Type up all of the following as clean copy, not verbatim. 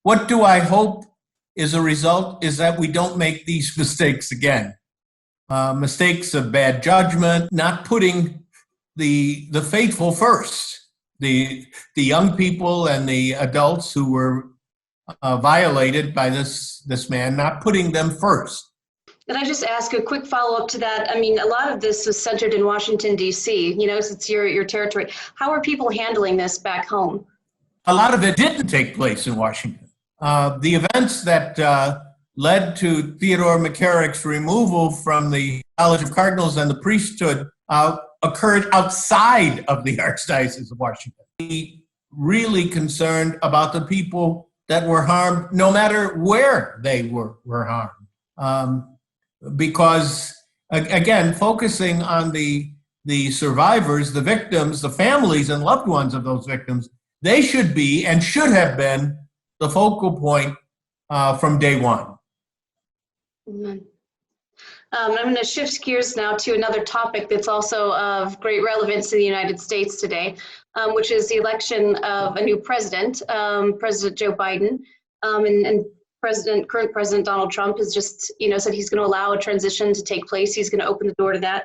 What do I hope is a result is that we don't make these mistakes again. Mistakes of bad judgment, not putting the faithful first, the young people and the adults who were violated by this man, not putting them first. Can I just ask a quick follow-up to that? I mean, a lot of this was centered in Washington, D.C., since your territory. How are people handling this back home? A lot of it didn't take place in Washington. The events that led to Theodore McCarrick's removal from the College of Cardinals and the priesthood occurred outside of the Archdiocese of Washington. He really concerned about the people that were harmed, no matter where they were harmed. Because, again, focusing on the survivors, the victims, the families and loved ones of those victims, they should be and should have been the focal point from day one. Mm-hmm. I'm going to shift gears now to another topic that's also of great relevance in the United States today, which is the election of a new president, President Joe Biden, and current President Donald Trump has just, said he's going to allow a transition to take place. He's going to open the door to that.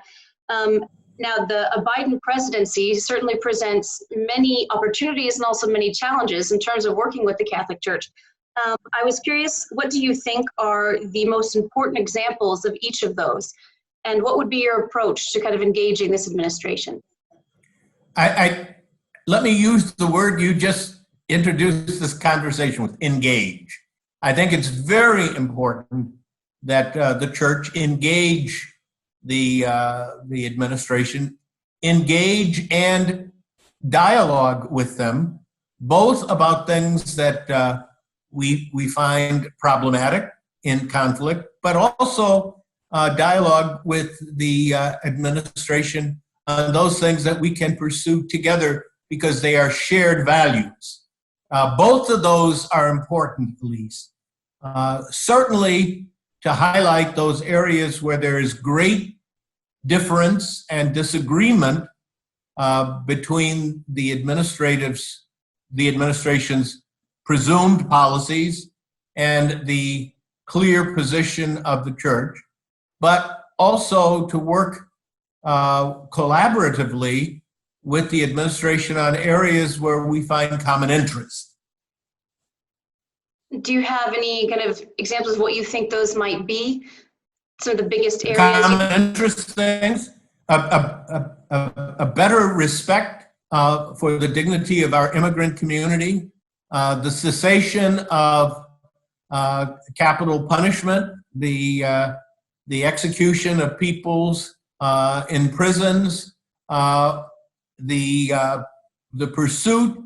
Now, a Biden presidency certainly presents many opportunities and also many challenges in terms of working with the Catholic Church. I was curious, what do you think are the most important examples of each of those? And what would be your approach to kind of engaging this administration? Let me use the word you just introduced this conversation with, engage. I think it's very important that the church engage the administration, engage and dialogue with them, both about things that we find problematic in conflict, but also dialogue with the administration on those things that we can pursue together because they are shared values. Both of those are important, Elise. Certainly to highlight those areas where there is great difference and disagreement between the administration's presumed policies and the clear position of the church, but also to work collaboratively with the administration on areas where we find common interest. Do you have any kind of examples of what you think those might be? Some of the biggest areas? Common interest things, a better respect for the dignity of our immigrant community, the cessation of capital punishment, the execution of peoples in prisons, the pursuit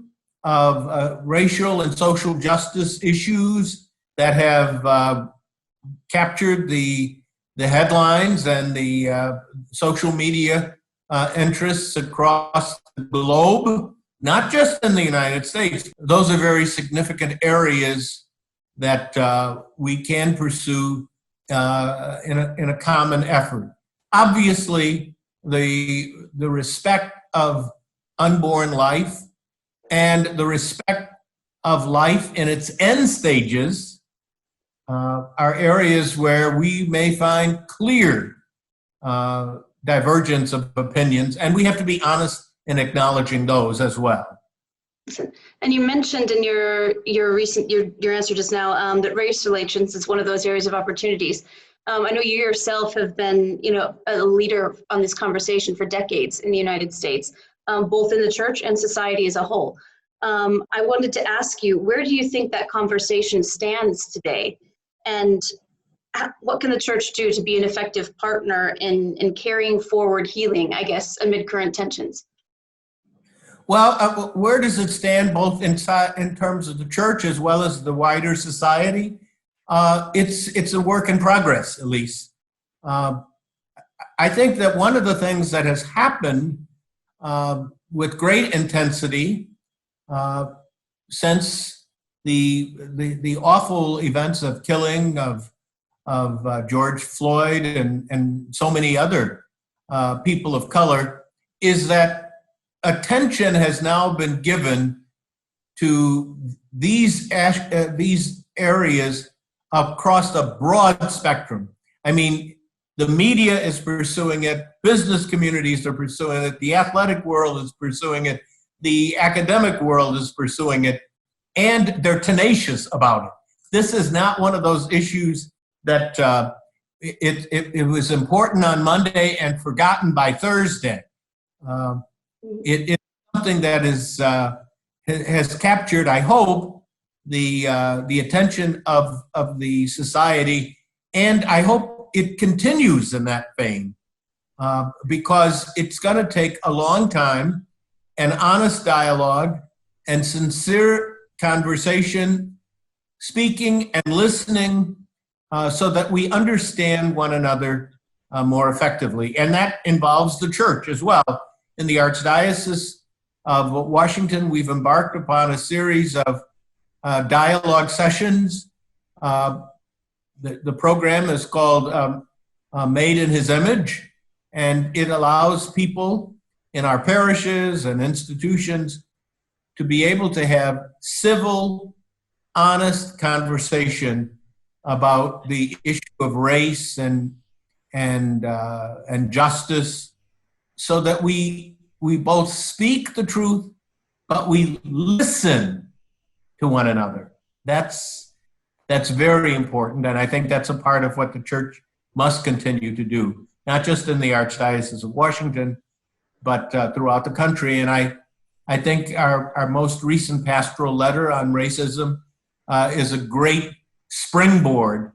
of racial and social justice issues that have captured the headlines and the social media interests across the globe, not just in the United States. Those are very significant areas that we can pursue in a common effort. Obviously, the respect of unborn life and the respect of life in its end stages are areas where we may find clear divergence of opinions, and we have to be honest in acknowledging those as well. And you mentioned in your answer just now that race relations is one of those areas of opportunities. I know you yourself have been, a leader on this conversation for decades in the United States, both in the church and society as a whole. I wanted to ask you, where do you think that conversation stands today? And what can the church do to be an effective partner in carrying forward healing, I guess, amid current tensions? Well, where does it stand both in terms of the church as well as the wider society? It's a work in progress, Elise. I think that one of the things that has happened with great intensity since the awful events of killing of George Floyd and so many other people of color is that attention has now been given to these areas across a broad spectrum. I mean, the media is pursuing it, business communities are pursuing it, the athletic world is pursuing it, the academic world is pursuing it, and they're tenacious about it. This is not one of those issues that it was important on Monday and forgotten by Thursday. It's something that has captured, I hope, the attention of the society, and I hope it continues in that vein, because it's going to take a long time, and honest dialogue and sincere conversation, speaking and listening, so that we understand one another more effectively. And that involves the church as well. In the Archdiocese of Washington, we've embarked upon a series of dialogue sessions. The program is called Made in His Image, and it allows people in our parishes and institutions to be able to have civil, honest conversation about the issue of race and justice, so that we both speak the truth, but we listen to one another. That's very important, and I think that's a part of what the church must continue to do, not just in the Archdiocese of Washington, but throughout the country. And I think our most recent pastoral letter on racism is a great springboard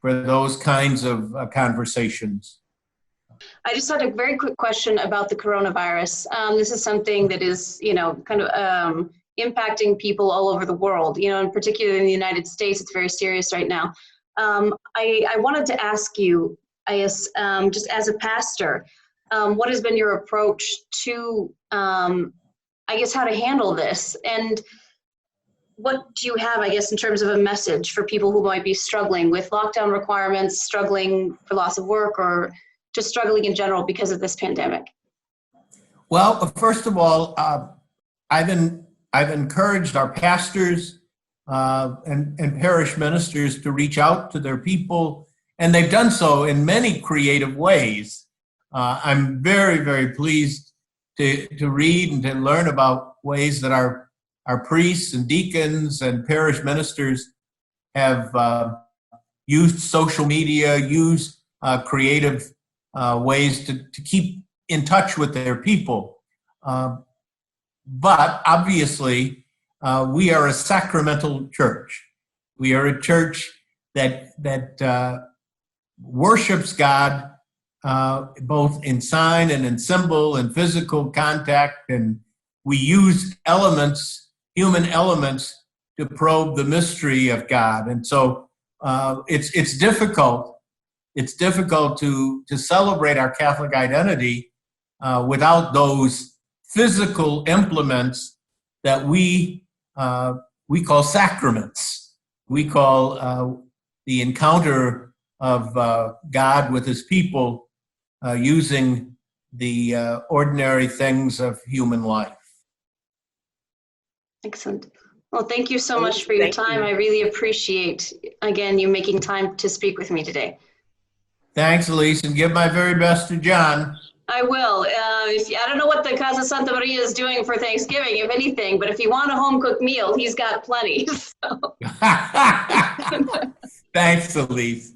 for those kinds of conversations. I just had a very quick question about the coronavirus. This is something that is, kind of impacting people all over the world, and particularly in the United States, it's very serious right now. I wanted to ask you, I guess, just as a pastor, what has been your approach to, I guess, how to handle this? And what do you have, I guess, in terms of a message for people who might be struggling with lockdown requirements, struggling for loss of work, or just struggling in general because of this pandemic? Well, first of all, I've encouraged our pastors and parish ministers to reach out to their people, and they've done so in many creative ways. I'm very, very pleased to read and to learn about ways that our priests and deacons and parish ministers have used social media, used creative ways to keep in touch with their people. But obviously, we are a sacramental church. We are a church that worships God both in sign and in symbol and physical contact, and we use elements, human elements, to probe the mystery of God. And so it's difficult. It's difficult to celebrate our Catholic identity without those physical implements that we call sacraments. We call the encounter of God with his people using the ordinary things of human life. Excellent. Well, thank you so much for your time. I really appreciate, again, you making time to speak with me today. Thanks, Elise, and give my very best to John. I will. I don't know what the Casa Santa Maria is doing for Thanksgiving, if anything, but if you want a home-cooked meal, he's got plenty. So. Thanks, Elise.